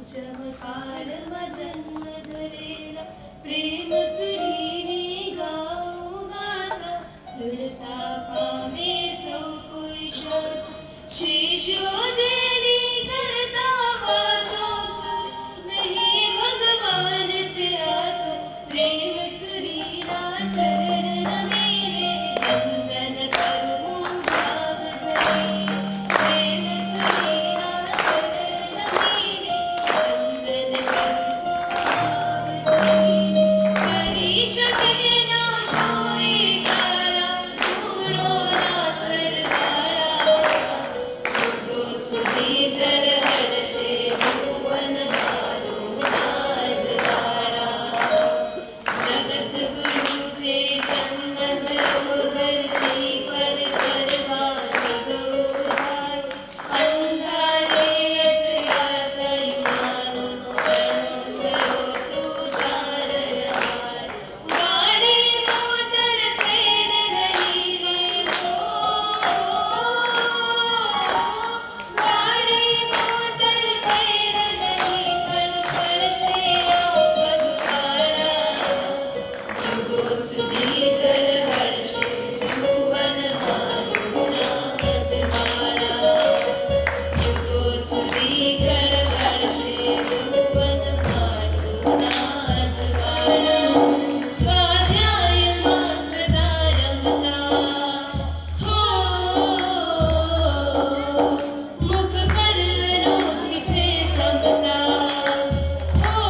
चमकार जन्म धरेला प्रेम सुरीनी गाओ गाता सुरता पामे सौ कोई शांत शीशो जेनी करता वातो सुर नहीं भगवान छे आतो प्रेम सुरीना चरण नमेले वंदन करूं भाव धरे प्रेम सुरीना चरण नमेले वंदन करूं भाव धरे करी शके ना कोई तारा दूरो ना सरदारा तो सुधी जल हर्षे भुवन भारो नाजदारा जगत गुरु थे जन्म धरोहर थी पर करवा जगोधार अंधारे अतड़ाता युवानो गणो करो तू तारणहार गाड़ी मोटर ट्रेन नहीं देखो गाड़ी मोटर ट्रेन नहीं पण परसे पग पाड़ा युगो सुधी जल हर्षे भुवन भारो नाजदारा युगो सुधी जल हर्षे भुवन भारो नाजदारा स्वाध्याय मास दारमता हो मुख पर अनोखी छे समता हो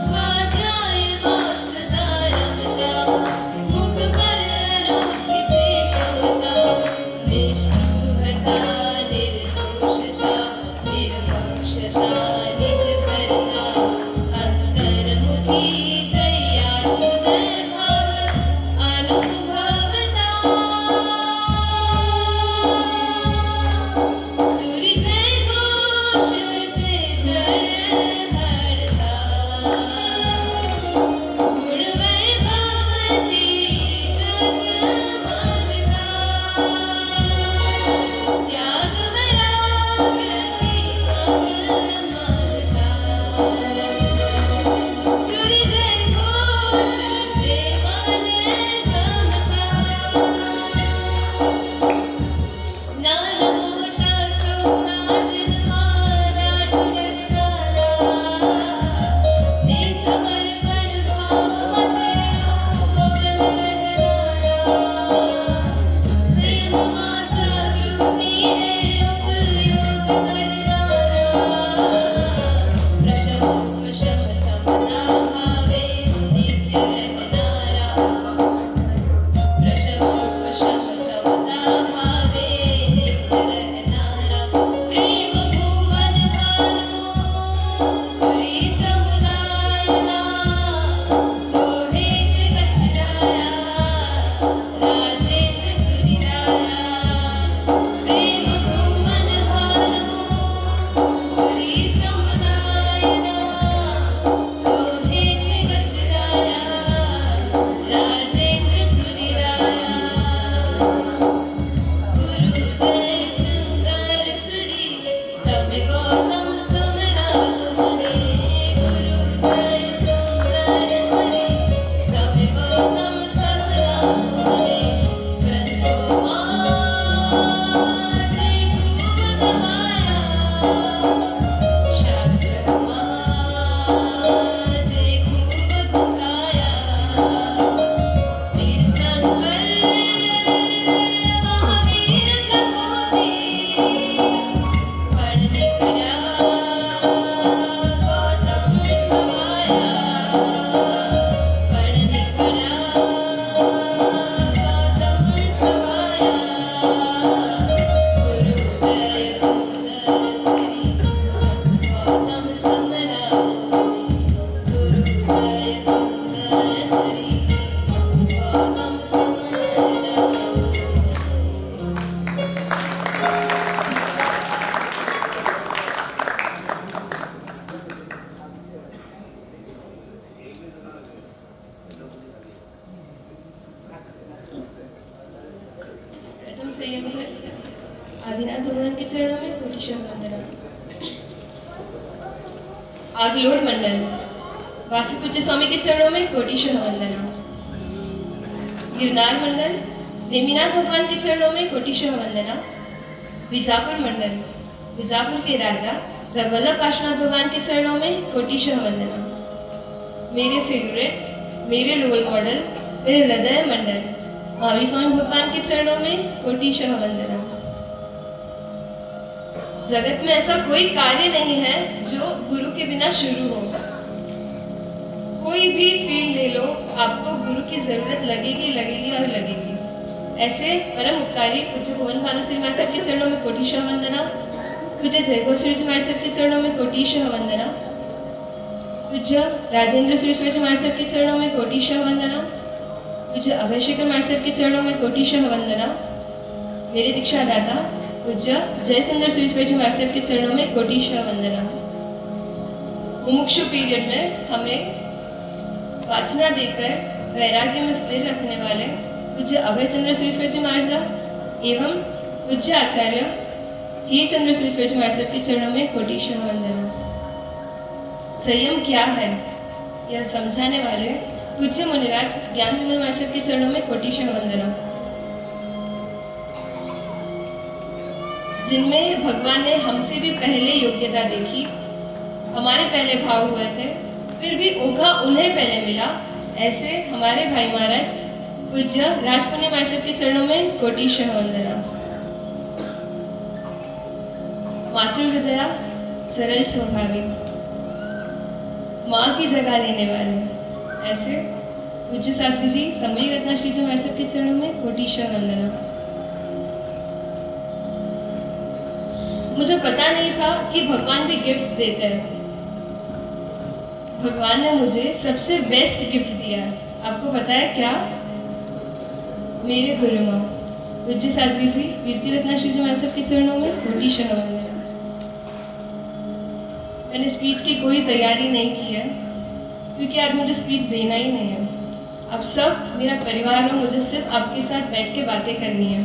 स्वाध्याय मास दारमता मुख पर अनोखी छे समता निष्ठुरता निर्दोषता निर्मोक्षता निज करता अंतर्मुखी त्रयात्मदल भाव अनुभवता सूर्य जय घोष जय जड़ हरता गुण वैभवती जगमगता त्याग वैराग की मगमगता सूर्य जय घोष जय मन गमता नाना मोटा सोना जन्माला ठगरदारा ने समर्पण भाव मचयो बल लहरारा संयम माचा कृति है उपयोग करनारा प्रशम वशम समता भावे नित्य रहनारा प्रशम वशम समता भावे नित्य रहनारा प्रेम भुवन भानु सुरी समुदायना सोहे च कछराया राजेंद्र सुरीराया प्रेम भुवन भानु सुरी समुदायना सोहे च कछराया राजेंद्र सुरीराया गुरु जय सुंदर सुरी तमे गौतम समराग मुने गुरु जय सुंदर सुरी तमे गौतम समराग मुने ग्रंथो माते खूब गवाया शास्त्र माते खूब गुसाया तीर्थंकर महावीर प्रभुति पढ़ निकला गौतम समाया पढ़ निकला गौतम समाया गुरु जय सुंदर सुरी गौतम समरा गुरु जय सुंदर सुरी गौतम समरा प्रथम संयम कर आदिनाथ भगवान के चरणों में कोटि वंदना। आगलोड मंडल वासुपूज्य स्वामी के चरणों में कोटिशः वंदना। गिरनार मंडल नेमिनाथ भगवान के चरणों में कोटिशः वंदना। बीजापुर मंडल बीजापुर के राजा जगवल्लभ काशीनाथ भगवान के चरणों में कोटिशः वंदना। मेरे फेवरेट मेरे रोल मॉडल मेरे हृदय मंडल महावीर स्वामी भगवान के चरणों में कोटिशः वंदना। जगत में ऐसा कोई कार्य नहीं है जो गुरु के बिना शुरू हो। कोई भी फील्ड ले लो, आपको गुरु की जरूरत लगेगी लगेगी और लगेगी। ऐसे परम उपकारी पूज्य भुवन भानु श्री महाराज साहब के चरणों में कोटिशः वंदना। पूज्य जयघोष श्री महाराज साहब के चरणों में कोटिशः वंदना। पूज्य राजेंद्र श्री महाराज साहब के चरणों में कोटिशः वंदना। पूज्य अभयशेखर महाराज साहब के चरणों में कोटिशः वंदना। मेरे दीक्षा दाता पूज्य जयसुंदर श्री महाराज साहब के चरणों में कोटिशः वंदना। मुमुक्षु पीरियड में हमें वाचना देकर वैराग्य में स्थिर रखने वाले पूज्य अभय चंद्र श्री महाराज एवं पूज्य आचार्य ही चंद्र श्री महाराज के चरणों में कोटिशः वंदना। संयम क्या है यह समझाने वाले पूज्य मुनिराज ज्ञान विमल महाराज के चरणों में कोटिशः वंदना। जिनमें भगवान ने हमसे भी पहले योग्यता देखी, हमारे पहले भाव हुए थे, फिर भी ओघा उन्हें पहले मिला, ऐसे हमारे भाई महाराज पूज्य राजपुण्य महाराज के चरणों में कोटिशः वंदना। मातृ हृदया सरल स्वभावी माँ की जगह लेने वाले ऐसे पूज्य साधु जी समय रत्ना श्री महाराज के चरणों में कोटिशः वंदना। मुझे पता नहीं था कि भगवान भी गिफ्ट्स देते हैं। भगवान ने मुझे सबसे बेस्ट गिफ्ट दिया है। आपको पता है क्या? मेरे गुरु माँ पूज्य साध्वी जी कीर्ति रत्ना श्री महाराज के चरणों में कोटिशः वंदना। मैंने स्पीच की कोई तैयारी नहीं की है क्योंकि आज मुझे स्पीच देना ही नहीं है। अब सब मेरा परिवार और मुझे सिर्फ आपके साथ बैठ के बातें करनी है।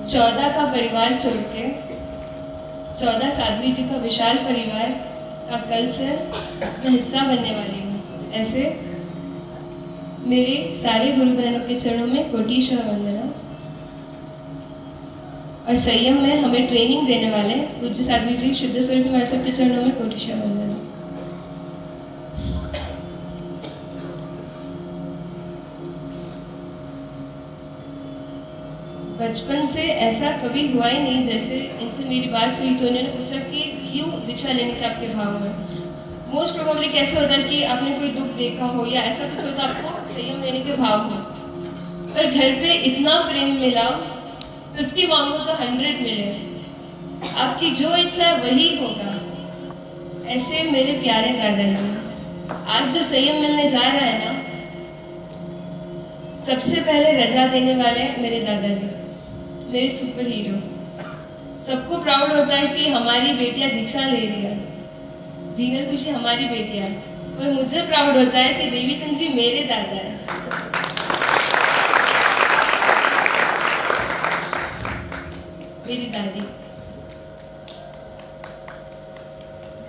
चौदह का परिवार छोड़ के 14 साध्वी जी का विशाल परिवार का कल से मैं हिस्सा बनने वाली हूँ। ऐसे मेरे सारे गुरु बहनों के चरणों में कोटिशः वंदना। और संयम में हमें ट्रेनिंग देने वाले पूज्य साध्वी जी शुद्ध स्वरूप महाराज के चरणों में कोटिशः वंदना। बचपन से ऐसा कभी हुआ ही नहीं। जैसे इनसे मेरी बात हुई तो उन्होंने पूछा कि क्यों दीक्षा लेने के आपके भाव में। मोस्ट प्रोबेबली कैसे होता है कि आपने कोई दुख देखा हो या ऐसा कुछ होता आपको संयम लेने के भाव हो। पर घर पे इतना प्रेम मिला, 50 मांगो तो 100 मिले। आपकी जो इच्छा है वही होगा। ऐसे मेरे प्यारे दादाजी आज जो संयम मिलने जा रहा है ना, सबसे पहले रजा देने वाले मेरे दादाजी, मेरे सुपर हीरो। सबको प्राउड होता है कि हमारी बेटियां दीक्षा ले रही है, जीनल खुशी हमारी बेटियां है, और मुझे प्राउड होता है कि देवी चंद जी मेरे दादा है। मेरी दादी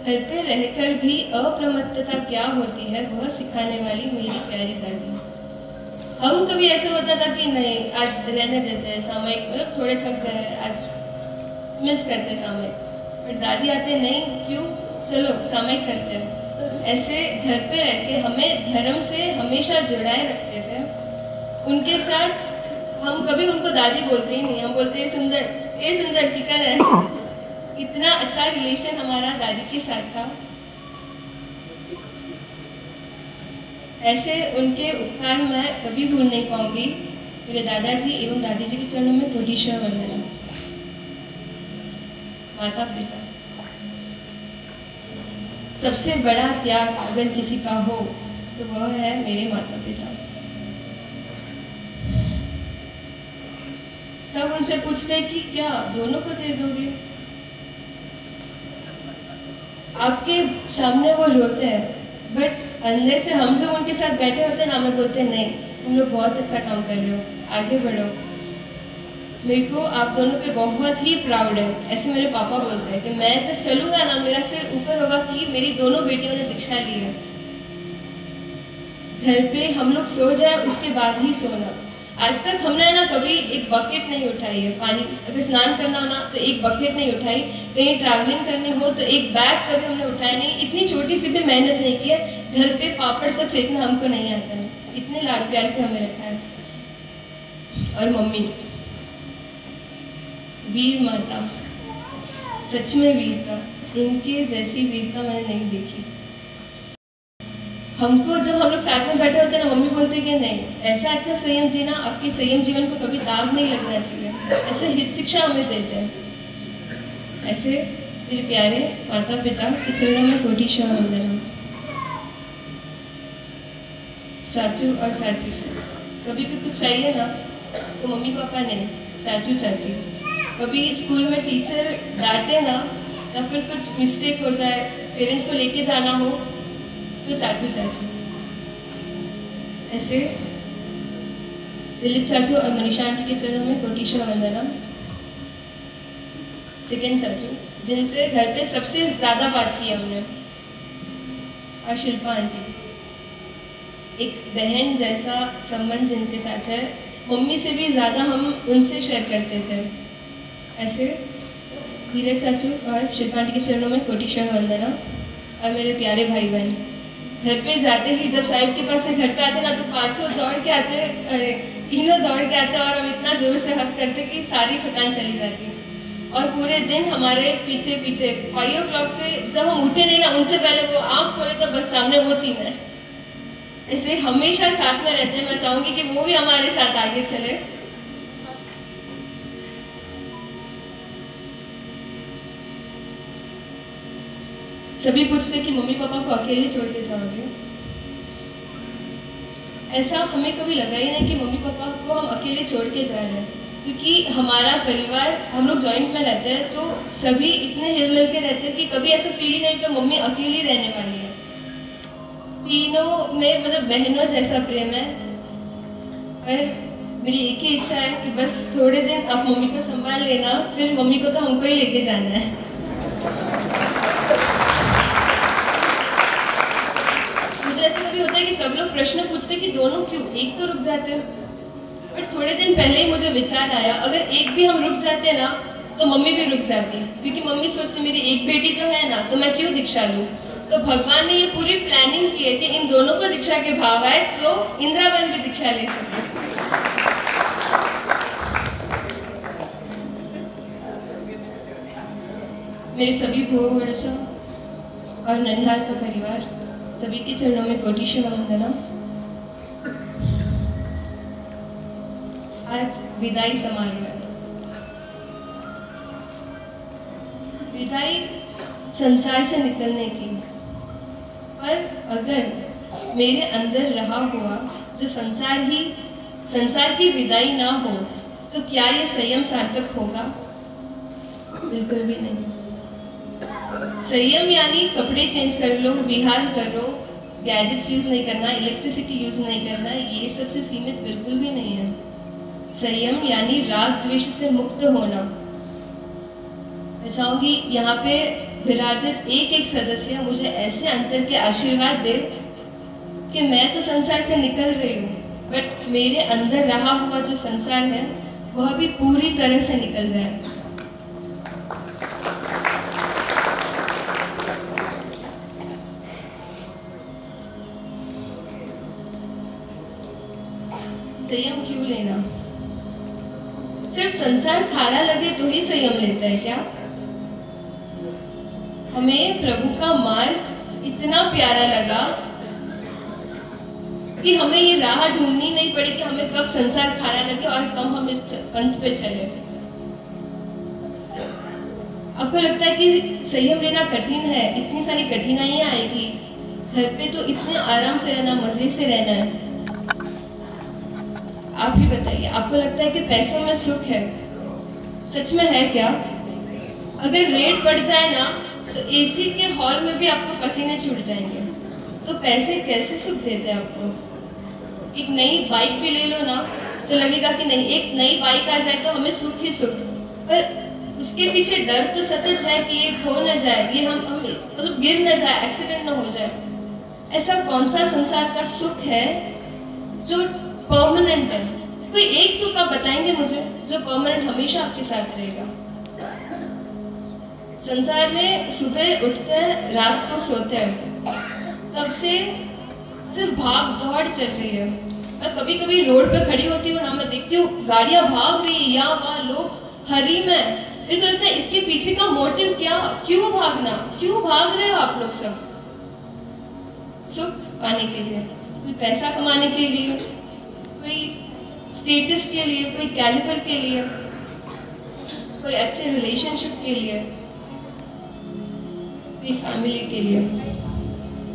घर पे रहकर भी अप्रमत्तता क्या होती है वह सिखाने वाली मेरी प्यारी दादी। हम कभी ऐसे होता था कि नहीं आज रहने देते हैं सामयिक, मतलब थोड़े थक गए आज मिस करते सामयिक, पर दादी आते नहीं क्यों चलो सामयिक करते हैं। ऐसे घर पे रह के हमें धर्म से हमेशा जुड़ाए रखते थे। उनके साथ हम कभी उनको दादी बोलते ही नहीं, हम बोलते हैं सुंदर, ये सुंदर टिका है। इतना अच्छा रिलेशन हमारा दादी के साथ था। ऐसे उनके उपकार मैं कभी भूल नहीं पाऊंगी। मेरे दादाजी एवं दादी जी के चरणों में कोटिशः वंदना। माता पिता सबसे बड़ा त्याग अगर किसी का हो तो वह है मेरे माता पिता। सब उनसे पूछते हैं कि क्या दोनों को दे दोगे? आपके सामने वो रोते हैं, बट अंदर से हम जब उनके साथ बैठे होते हैं ना, हमें बोलते हैं नहीं तुम लोग बहुत अच्छा काम कर रहे हो, आगे बढ़ो। मेरे को आप दोनों पे बहुत ही प्राउड है। ऐसे मेरे पापा बोलते हैं कि मैं जब चलूँगा ना, मेरा सिर ऊपर होगा कि मेरी दोनों बेटियों ने दीक्षा ली है। घर पे हम लोग सो जाए उसके बाद ही सोना। आज तक हमने ना कभी एक बकेट नहीं उठाई है पानी, अगर स्नान करना हो ना तो एक बकेट नहीं उठाई, कहीं ट्रैवलिंग करनी हो तो एक बैग कभी हमने उठाया नहीं। इतनी छोटी सी भी मेहनत नहीं की है। घर पे पापड़ तक सेकना हमको नहीं आता है। इतने लाड प्यार से हमें रखा है। और मम्मी वीर माता, सच में वीरता, इनके जैसी वीरता मैंने नहीं देखी। हमको जब हम लोग साथ में बैठे होते हैं ना, मम्मी बोलते कि नहीं, ऐसा अच्छा संयम जीना, आपके संयम जीवन को कभी दाग नहीं लगना चाहिए। ऐसे हित शिक्षा हमें देते हैं। ऐसे मेरे प्यारे माता पिता के चरणों में कोटिशः वंदनम। चाचू और चाची, कभी भी कुछ चाहिए ना तो मम्मी पापा नहीं, चाचू चाची। कभी स्कूल में टीचर डांटे ना या फिर कुछ मिस्टेक हो जाए, पेरेंट्स को लेके जाना हो तो चाचू चाची। ऐसे दिलीप चाचू और मनीषा आंटी के चरणों में कोटिशः वंदनम। सेकेंड चाचू, जिनसे घर पे सबसे ज्यादा बात की हमने, और शिल्पा आंटी, एक बहन जैसा संबंध जिनके साथ है। मम्मी से भी ज्यादा हम उनसे शेयर करते थे। ऐसे धीरज चाचू और शिल्पा आंटी के चरणों में कोटिशः वंदनम। और मेरे प्यारे भाई बहन, घर पे जाते ही जब साहिब के पास से घर पे आते ना तो पांचों दौड़ के आते, तीनों दौड़ के आते और हम इतना जोर से हक करते कि सारी थकान चली जाती। और पूरे दिन हमारे पीछे पीछे 5 o'clock से जब हम उठे नहीं ना, उनसे पहले वो आँख खोले तो बस सामने वो तीन है। ऐसे हमेशा साथ में रहते हैं। मैं चाहूंगी कि वो भी हमारे साथ आगे चले। सभी पूछते कि मम्मी पापा को अकेले छोड़ के जाओगे। ऐसा हमें कभी लगा ही नहीं कि मम्मी पापा को हम अकेले छोड़ के जा रहे हैं, क्योंकि हमारा परिवार, हम लोग जॉइंट में रहते हैं तो सभी इतने हिल मिल के रहते हैं कि कभी ऐसा फील ही नहीं कि मम्मी अकेली रहने वाली है। तीनों में मतलब बहनों जैसा प्रेम है। पर मेरी एक ही इच्छा है कि बस थोड़े दिन आप मम्मी को संभाल लेना, फिर मम्मी को तो हमको ही लेके जाना है। मुझे ऐसा कभी होता है कि सब लोग प्रश्न पूछते कि दोनों क्यों, एक तो रुक जाते हैं। पर थोड़े दिन पहले ही मुझे विचार आया, अगर एक भी हम रुक जाते ना तो मम्मी भी रुक जाती, क्योंकि मम्मी सोचती मेरी एक बेटी तो है ना, तो मैं क्यों दीक्षा लूं। तो भगवान ने ये पूरी प्लानिंग की है कि इन दोनों को दीक्षा के भाव आए तो इंद्रावन भी दीक्षा ले सके। मेरे सभी भुआ वड़सा और ननिहाल का परिवार, सभी के चरणों में कोटिशः वंदनम। आज विदाई समारोह है। विदाई संसार से निकलने की, पर अगर मेरे अंदर रहा हुआ जो संसार की विदाई ना हो तो क्या ये संयम सार्थक होगा? बिल्कुल भी नहीं। संयम यानी कपड़े चेंज कर लो, विहार करो, गैजेट्स यूज नहीं करना, इलेक्ट्रिसिटी यूज नहीं करना, ये सबसे सीमित बिल्कुल भी नहीं है। संयम यानी राग द्वेष से मुक्त होना। मैं चाहूंगी यहाँ पे विराजित एक एक सदस्य मुझे ऐसे अंतर के आशीर्वाद दे कि मैं तो संसार से निकल रही हूँ, बट मेरे अंदर रहा हुआ जो संसार है वह भी पूरी तरह से निकल जाए। संयम क्यों लेना? सिर्फ संसार खारा लगे तो ही संयम लेता है क्या? हमें प्रभु का मार्ग इतना प्यारा लगा कि हमें ये राह ढूंढनी नहीं पड़ी कि हमें कब संसार खारा लगे और कब हम इस पंथ पे चले। आपको लगता है कि संयम लेना कठिन है, इतनी सारी कठिनाइयां आएगी, घर पे तो इतने आराम से रहना, मजे से रहना है। आप ही बताइए, आपको लगता है कि पैसों में सुख है? सच में है क्या? अगर रेट बढ़ जाए ना तो एसी के हॉल में भी आपको पसीने छूट जाएंगे। तो पैसे कैसे सुख देते हैं आपको? एक नई बाइक भी ले लो ना तो लगेगा कि नहीं, एक नई बाइक आ जाए तो हमें सुख ही सुख, पर उसके पीछे डर तो सतत है कि ये खो न जाए, ये हम मतलब गिर न जाए, एक्सीडेंट न हो जाए। ऐसा कौन सा संसार का सुख है जो परमानेंट है? कोई एक सुख आप बताएंगे मुझे जो परमानेंट हमेशा आपके साथ रहेगा? संसार में सुबह उठते हैं, रात को सोते हैं, तब से सिर्फ भाग दौड़ चल रही है। मैं कभी कभी रोड पे खड़ी होती हूँ ना, मैं देखती हूँ गाड़ियां भाग रही है, या वहाँ लोग हरी में, मेरे को लगता है इसके पीछे का मोटिव क्या, क्यों भागना, क्यों भाग रहे हो आप लोग सब? सुख पाने के लिए, कोई पैसा कमाने के लिए, कोई स्टेटस के लिए, कोई कैलिबर के लिए, कोई अच्छे रिलेशनशिप के लिए, कोई फैमिली के लिए।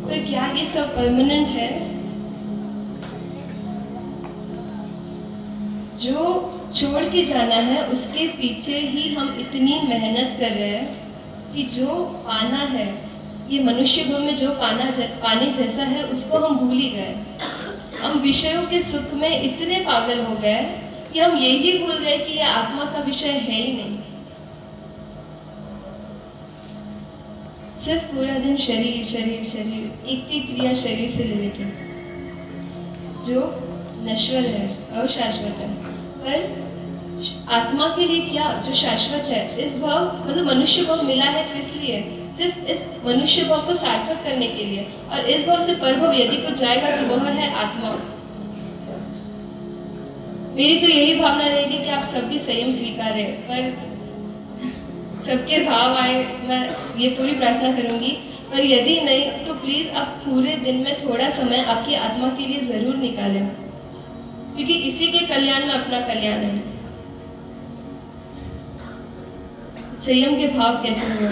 पर क्या ये सब परमानेंट है? जो छोड़ के जाना है उसके पीछे ही हम इतनी मेहनत कर रहे हैं कि जो पाना है, ये मनुष्य भव में जो पाने जैसा है उसको हम भूल ही गए। हम विषयों के सुख में इतने पागल हो गए कि हम यही भूल गए कि ये आत्मा का विषय है ही नहीं। सिर्फ पूरा दिन शरीर शरीर शरीर, एक ही क्रिया शरीर से रिलेटेड, जो नश्वर है, अशाश्वत है। पर आत्मा के लिए क्या जो शाश्वत है? इस भाव मतलब मनुष्य भाव मिला है किस लिए? सिर्फ इस मनुष्य भाव को सार्थक करने के लिए। और इस भाव से परभव यदि कुछ जाएगा तो वह है आत्मा। मेरी तो यही भावना रहेगी कि आप सब भी संयम स्वीकारें, पर सबके भाव आए, मैं ये पूरी प्रार्थना करूंगी। पर यदि नहीं तो प्लीज आप पूरे दिन में थोड़ा समय आपकी आत्मा के लिए जरूर निकालें, क्योंकि इसी के कल्याण में अपना कल्याण है। संयम के भाव कैसे हुए?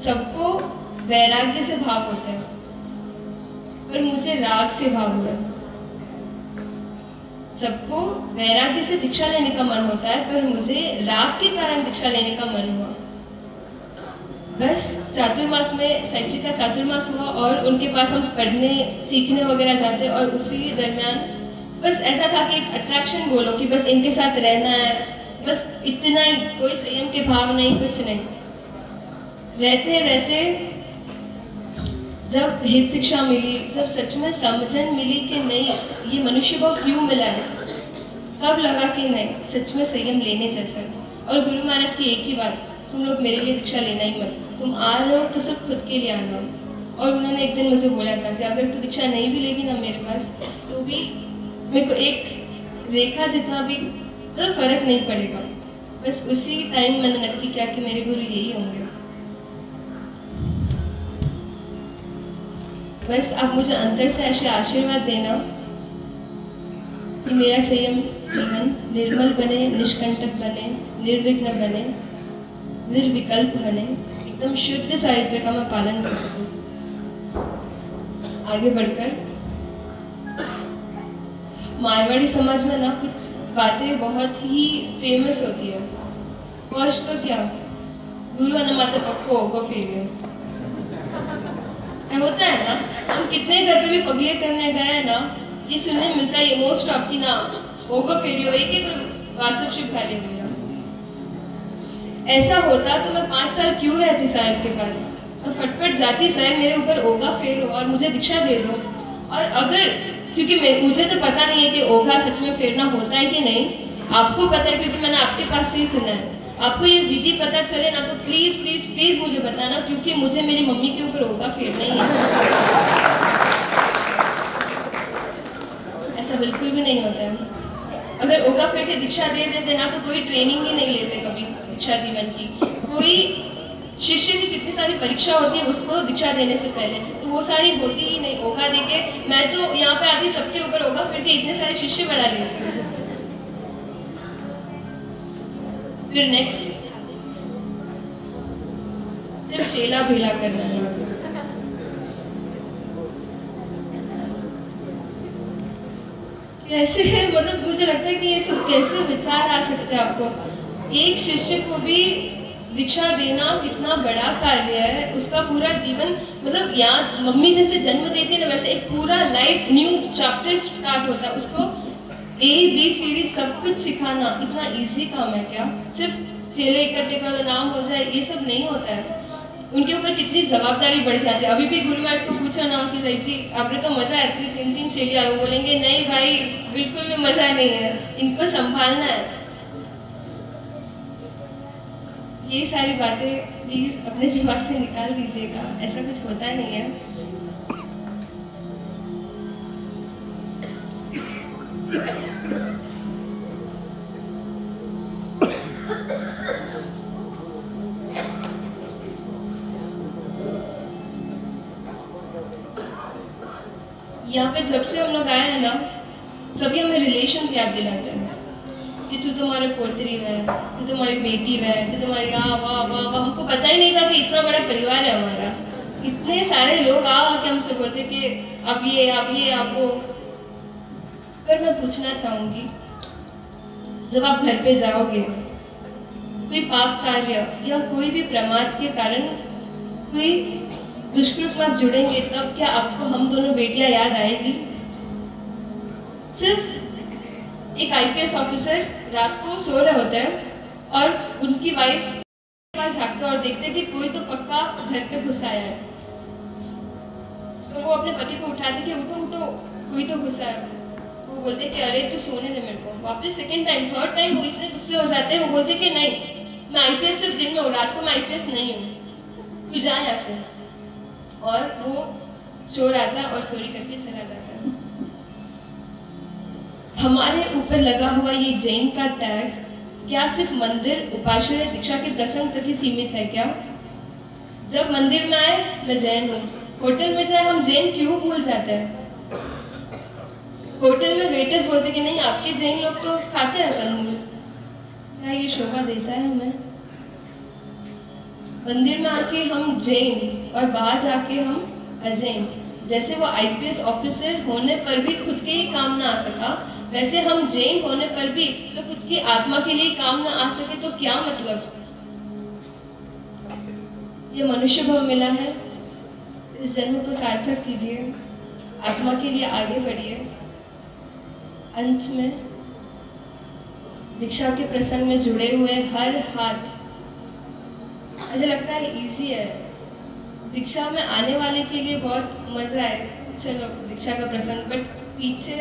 सबको वैराग्य से भाव होते हैं, पर मुझे राग से भाव हुआ। सबको वैराग्य से दीक्षा लेने का मन होता है, पर मुझे राग के कारण दीक्षा लेने का मन हुआ। बस चातुर्मास में साहिब जी का चातुर्मास हुआ और उनके पास हम पढ़ने सीखने वगैरह जाते, और उसी दरमियान बस ऐसा था कि एक अट्रैक्शन बोलो कि बस इनके साथ रहना है, बस इतना ही, कोई संयम के भाव नहीं, कुछ नहीं। रहते रहते जब हित शिक्षा मिली, जब सच में समझन मिली कि नहीं ये मनुष्य भाव क्यों मिला है, तब लगा कि नहीं सच में संयम लेने जैसा है। और गुरु महाराज की एक ही बात, तुम लोग मेरे लिए दीक्षा लेना ही मत, तुम आ रहे हो तो सब खुद के लिए आना। और उन्होंने एक दिन मुझे बोला था कि अगर तू दीक्षा नहीं भी लेगी ना मेरे पास, तो भी मेरे को एक रेखा जितना भी तो फर्क नहीं पड़ेगा। बस उसी टाइम मैंने नक्की किया कि मेरे गुरु यही होंगे। बस आप मुझे अंतर से ऐसे आशीर्वाद देना कि मेरा संयम जीवन निर्मल बने, निष्कंटक बने, निर्विघ्न बने, निर्विकल्प बने, एकदम शुद्ध चारित्र का मैं पालन कर सकूं। आगे बढ़कर मारवाड़ी समाज में ना कुछ बातें बहुत ही फेमस होती है। फर्स्ट तो क्या, गुरु अनमाते पक्को होगा फिर होता है ना, हम कितने घर पे भी पगले करने गए हैं ना, ये सुनने मिलता है ये मोस्ट ऑफ की ना होगा फेरियो एक कोई वासुशिप खा ले गया। ऐसा होता तो मैं 5 साल क्यों रहती साहब के पास और फटफट जाती, साहब मेरे ऊपर ओघा फेरो और मुझे दीक्षा दे दो। और अगर क्योंकि मुझे तो पता नहीं है कि ओघा सच में फेरना होता है कि नहीं, आपको पता है क्योंकि मैंने आपके पास से ही सुना है। आपको ये विधि पता चले ना तो प्लीज प्लीज प्लीज मुझे बताना, क्योंकि मुझे मेरी मम्मी के ऊपर ओघा फेरना ही है। ऐसा बिल्कुल भी नहीं होता है। अगर ओघा फेर के दीक्षा दे देते ना तो कोई ट्रेनिंग ही नहीं लेते कभी दीक्षा जीवन की। कोई शिष्य की कितनी सारी परीक्षा होती है उसको दीक्षा देने से पहले, तो वो सारी होती ही नहीं। ओघा देके मैं तो यहाँ पे आती सबके ऊपर ओघा फेर के इतने सारे शिष्य बना लेती हूँ। फिर नेक्स्ट सिर्फ शेला भेला करना है। कैसे है, मतलब मुझे लगता है कि ये सब कैसे विचार आ सकते हैं आपको। एक शिष्य को भी दीक्षा देना कितना बड़ा कार्य है, उसका पूरा जीवन, मतलब यहाँ मम्मी जैसे जन्म देती है ना वैसे एक पूरा लाइफ न्यू चैप्टर स्टार्ट होता है। उसको ABCD सब कुछ सिखाना इतना इजी काम है क्या? सिर्फ चेले इकट्ठे करो, नाम हो जाए, ये सब नहीं होता है। उनके ऊपर कितनी जवाबदारी बढ़ जाती है। अभी भी गुरु महाराज को पूछो ना कि साहिब जी आपने तो मजा है, 3-3 चेली आ, वो बोलेंगे नहीं भाई बिल्कुल भी मजा नहीं है, इनको संभालना है। ये सारी बातें प्लीज अपने दिमाग से निकाल दीजिएगा, ऐसा कुछ होता नहीं है। यहाँ पे जब से हम लोग आए हैं ना, सभी हमें रिलेशंस याद दिलाते हैं कि तू तुम्हारे पोतरी है, तू तुम्हारी बेटी है, तू तुम्हारी वाह वाह वाह। हमको पता ही नहीं था कि इतना बड़ा परिवार है हमारा, इतने सारे लोग आके हमसे बोलते कि आप ये आप वो। पर मैं पूछना चाहूंगी, जब आप घर पे जाओगे, कोई पाप कार्य या कोई भी प्रमाद के कारण कोई दुष्कृत में आप जुड़ेंगे, तब क्या आपको हम दोनों बेटियां याद आएगी? सिर्फ एक IPS ऑफिसर रात को सो रहे होते हैं और उनकी वाइफ के पास झांकते और देखते कि कोई तो पक्का घर पे घुस आया है, तो वो अपने पति को उठाते कि उठो उठो कोई तो घुसा है। वो बोलते कि अरे तू सोने दे मेरे को। वापस सेकंड टाइम थर्ड टाइम वो इतने गुस्से हो जाते हैं, वो बोलते कि नहीं मैं IPS सिर्फ दिन में हूँ, रात को मैं IPS नहीं हूँ, तू जा यहाँ से। और वो चोर आता है और चोरी करके चला जाता है। हमारे ऊपर लगा हुआ ये जैन का टैग क्या सिर्फ मंदिर, उपासना, दीक्षा के प्रसंग तक ही सीमित है क्या? जब मंदिर में आए मैं जैन हूँ, होटल में जाए हम जैन क्यों भूल जाते हैं? होटल में वेटर्स बोलते कि नहीं आपके जैन लोग तो खाते हैं कंदमूल, क्या ये शोभा देता है हमें? मंदिर में आके हम जैन और बाहर जाके हम अजैन। जैसे वो IPS ऑफिसर होने पर भी खुद के ही काम ना आ सका, वैसे हम जैन होने पर भी जो खुद की आत्मा के लिए काम ना आ सके तो क्या मतलब? ये मनुष्य भाव मिला है, इस जन्म को सार्थक कीजिए, आत्मा के लिए आगे बढ़िए। अंत में दीक्षा के प्रसंग में जुड़े हुए हर हाथ, मुझे लगता है इजी है। दीक्षा में आने वाले के लिए बहुत मजा है, चलो दीक्षा का प्रसंग, बट पीछे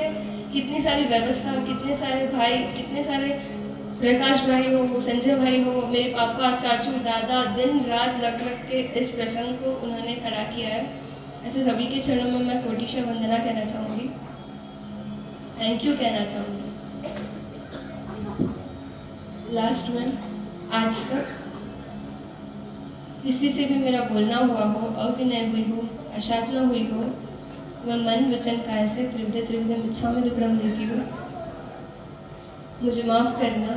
कितनी सारी व्यवस्था, कितने सारे भाई, कितने सारे प्रकाश भाई हो, संजय भाई हो, मेरे पापा, चाचू, दादा दिन रात लग के इस प्रसंग को उन्होंने खड़ा किया है। ऐसे सभी के चरणों में मैं कोटिशा वंदना कहना चाहूँगी, थैंक यू कहना चाहूँगी। लास्ट में आज तक किसी से भी मेरा बोलना हुआ हो, अविनय हुई हो, अशांतना हुई हो, मैं मन वचन काय से त्रिविधे मिच्छामि दुक्कड़म देती हूँ, मुझे माफ करना।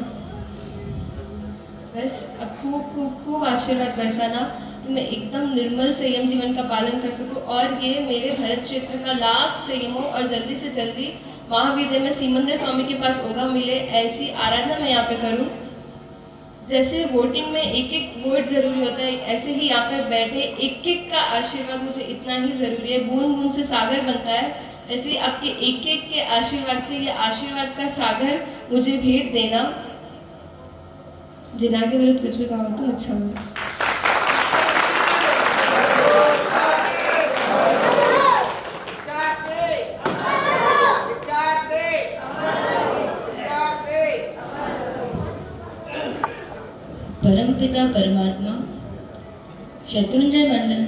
बस अब खूब खूब खूब आशीर्वाद बरसाना कि मैं एकदम निर्मल संयम जीवन का पालन कर सकूं और ये मेरे भरत क्षेत्र का लास्ट संयम हो और जल्दी से जल्दी महाविद्या में सीमंदर स्वामी के पास ओघा मिले, ऐसी आराधना मैं यहाँ पे करूँ। जैसे वोटिंग में एक एक वोट जरूरी होता है, ऐसे ही यहाँ पे बैठे एक एक का आशीर्वाद मुझे इतना ही जरूरी है। बूंद बूंद से सागर बनता है, ऐसे ही आपके एक एक के आशीर्वाद से ये आशीर्वाद का सागर मुझे भेंट देना। जिना के विरुद्ध कुछ भी कहा तो अच्छा होगा। परमपिता परमात्मा शत्रुंजय मंडल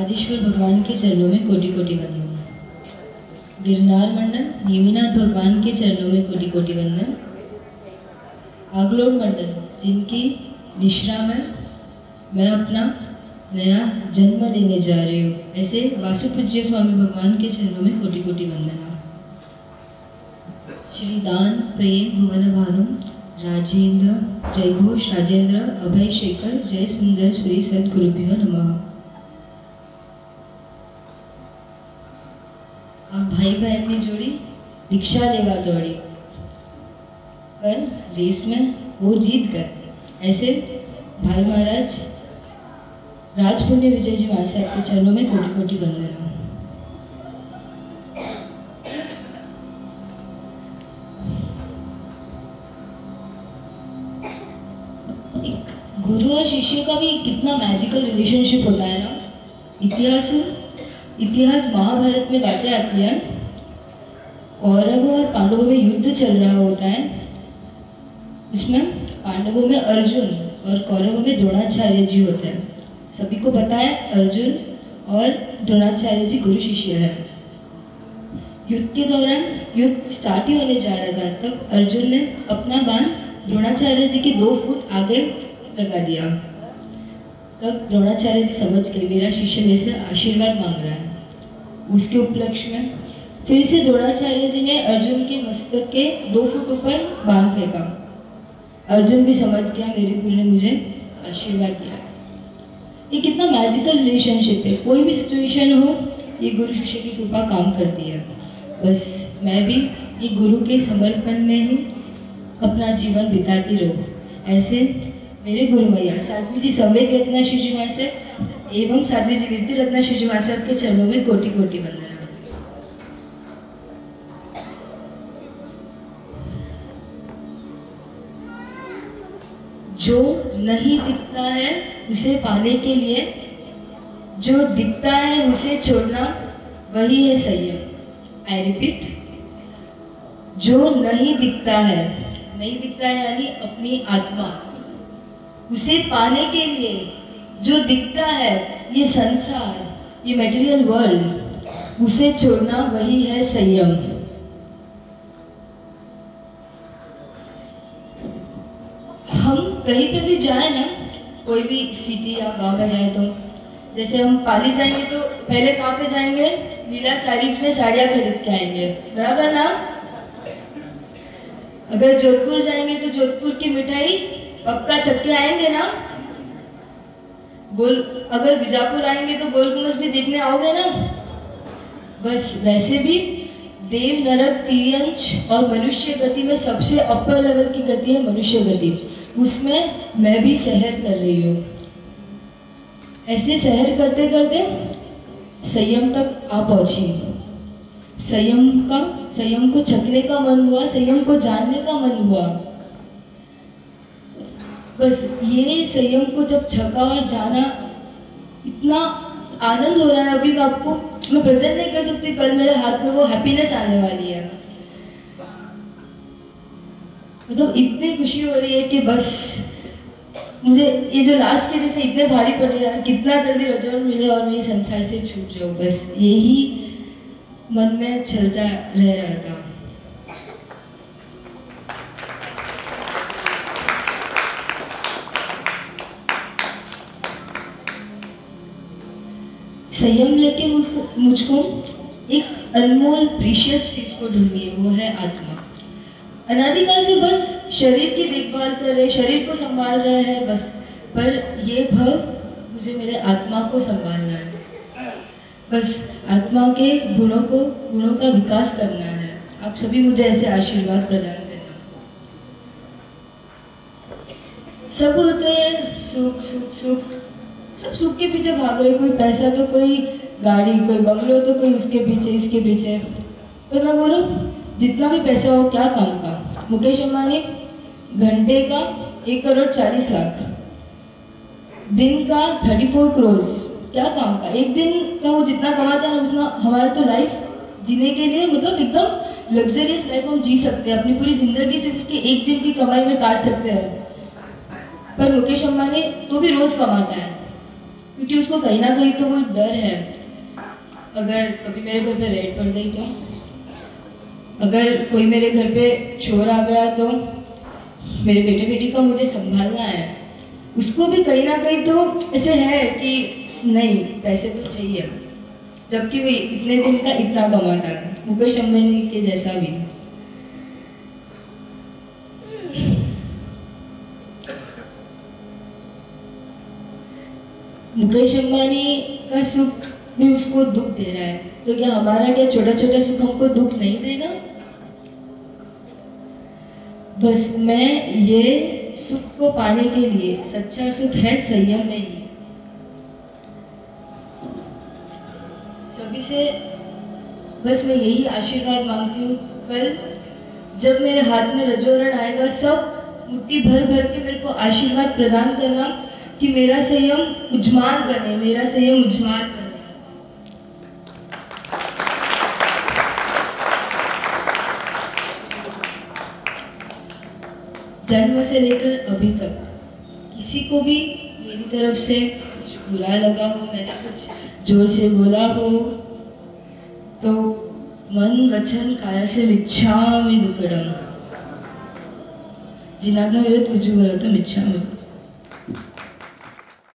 आदिश्वर भगवान के चरणों में कोटि कोटि वंदन। गिरनार मंडल नेमिनाथ भगवान के चरणों में कोटि कोटि वंदन। आगलोड मंडल जिनकी निश्रा में मैं अपना नया जन्म लेने जा रही हूँ, ऐसे वासुपूज्य स्वामी भगवान के चरणों में कोटि कोटि वंदना। श्री दान प्रेम भुवन भानु राजेंद्र जय घोष राजेंद्र अभय शेखर जय सुंदर श्री सद्गुरुभ्यो नमः। आप भाई बहन ने जोड़ी दीक्षा लेवा दौड़ी, पर रेस में वो जीत गए। ऐसे भाई महाराज राजपुण्य विजय जी महाराज साहब के चरणों में कोटि कोटि वंदना। शिष्य का भी कितना मैजिकल रिलेशनशिप होता है ना। इतिहास महाभारत में बातें आती हैं, कौरवों और पांडवों में युद्ध चल रहा होता है। उसमें पांडवों में अर्जुन और कौरवों में द्रोणाचार्य जी होते हैं। सभी को पता है अर्जुन और द्रोणाचार्य जी गुरु शिष्य है। युद्ध के दौरान युद्ध स्टार्ट ही होने जा रहा था, तब अर्जुन ने अपना बाण द्रोणाचार्य जी के 2 फुट आगे लगा दिया। तब द्रोणाचार्य जी समझ गए मेरा शिष्य मेरे से आशीर्वाद मांग रहा है। उसके उपलक्ष्य में फिर से द्रोणाचार्य जी ने अर्जुन के मस्तक के 2 फुट ऊपर बाण फेंका। अर्जुन भी समझ गया मेरे गुरु ने मुझे आशीर्वाद दिया। ये कितना मैजिकल रिलेशनशिप है। कोई भी सिचुएशन हो, ये गुरु शिष्य की कृपा काम करती है। बस मैं भी ये गुरु के समर्पण में ही अपना जीवन बिताती रहूँ। ऐसे मेरे गुरु मैया साध्वी जी सम्यक रत्ना शिशु महाशय एवं साध्वी जी कीर्ति रत्ना शिशु महाशय के चरणों में कोटि कोटि वंदना। जो नहीं दिखता है उसे पाने के लिए, जो दिखता है उसे छोड़ना वही है संयम। आई रिपीट, जो नहीं दिखता है यानी अपनी आत्मा, उसे पाने के लिए जो दिखता है ये संसार, ये मटेरियल वर्ल्ड, उसे छोड़ना वही है संयम। हम कहीं पे भी जाए ना, कोई भी सिटी या गांव में जाए, तो जैसे हम पाली जाएंगे तो पहले कहाँ पे जाएंगे? लीला साड़ीज में साड़ियाँ खरीद के आएंगे, बराबर ना। अगर जोधपुर जाएंगे तो जोधपुर की मिठाई पक्का चक्के आएंगे ना। अगर बीजापुर आएंगे तो गोल गुम्बद भी देखने आओगे ना। बस वैसे भी देव, नरक, तिर्यंच और मनुष्य गति में सबसे अपर लेवल की गति है मनुष्य गति। उसमें मैं भी सहर कर रही हूँ। ऐसे सहर करते करते संयम तक आ पहुंची। संयम को छकने का मन हुआ, संयम को जानने का मन हुआ। बस ये संयम को जब छका और जाना, इतना आनंद हो रहा है। अभी मैं प्रेजेंट नहीं कर सकती, कल मेरे हाथ में वो हैप्पीनेस आने वाली है। मतलब इतनी खुशी हो रही है कि बस मुझे ये जो लास्ट के जैसे इतने भारी पड़ रही है, कितना जल्दी रजौर मिले और मैं इस संसार से छूट जाऊँ, बस यही मन में चलता रह रहा था। संयम लेके मुझको एक अनमोल प्रीशियस चीज को ढूंढनी है, वो है आत्मा। अनादिकाल से बस शरीर की देखभाल कर रहे, शरीर को संभाल रहे हैं बस, पर ये भव मुझे मेरे आत्मा को संभालना है। बस आत्मा के गुणों का विकास करना है। आप सभी मुझे ऐसे आशीर्वाद प्रदान करना। सब बोलते हैं सुख सुख सुख, सब सुख के पीछे भाग रहे, कोई पैसा तो कोई गाड़ी, कोई बंगलो तो कोई उसके पीछे इसके पीछे। तो मैं बोलूं जितना भी पैसा हो क्या काम का। मुकेश अंबानी घंटे का 1 करोड़ 40 लाख, दिन का 34 करोड़, क्या काम का। एक दिन का वो जितना कमाता है उसना हमारे तो लाइफ जीने के लिए मतलब एकदम लग्जरियस लाइफ हम जी सकते हैं। अपनी पूरी जिंदगी से उसकी एक दिन की कमाई में काट सकते हैं। पर मुकेश अंबानी तो भी रोज कमाता है, क्योंकि उसको कहीं ना कहीं तो वो डर है, अगर कभी मेरे घर पे रेड पड़ गई तो, अगर कोई मेरे घर पे चोर आ गया तो, मेरे बेटे बेटी का मुझे संभालना है। उसको भी कहीं ना कहीं तो ऐसे है कि नहीं पैसे तो चाहिए, जबकि वो इतने दिन का इतना कमाता है, मुकेश अंबानी के जैसा भी। मुकेश अंबानी का सुख भी उसको दुख दे रहा है, तो क्या हमारा क्या छोटा छोटा सुख हमको दुख नहीं देगा? बस मैं ये सुख को पाने के लिए, सच्चा सुख है संयम में ही। सभी से बस मैं यही आशीर्वाद मांगती हूँ, कल जब मेरे हाथ में रजोरण आएगा सब मुट्ठी भर भर के मेरे को आशीर्वाद प्रदान करना। कि मेरा संयम उज्ज्वल बने, मेरा संयम उज्ज्वल बने। जन्म से लेकर अभी तक किसी को भी मेरी तरफ से कुछ बुरा लगा हो, मैंने कुछ जोर से बोला हो, तो मन वचन काया से मिच्छामि दुक्कडम, जिनाग्न विरुद्ध कुछ भी बोला तो मिच्छामि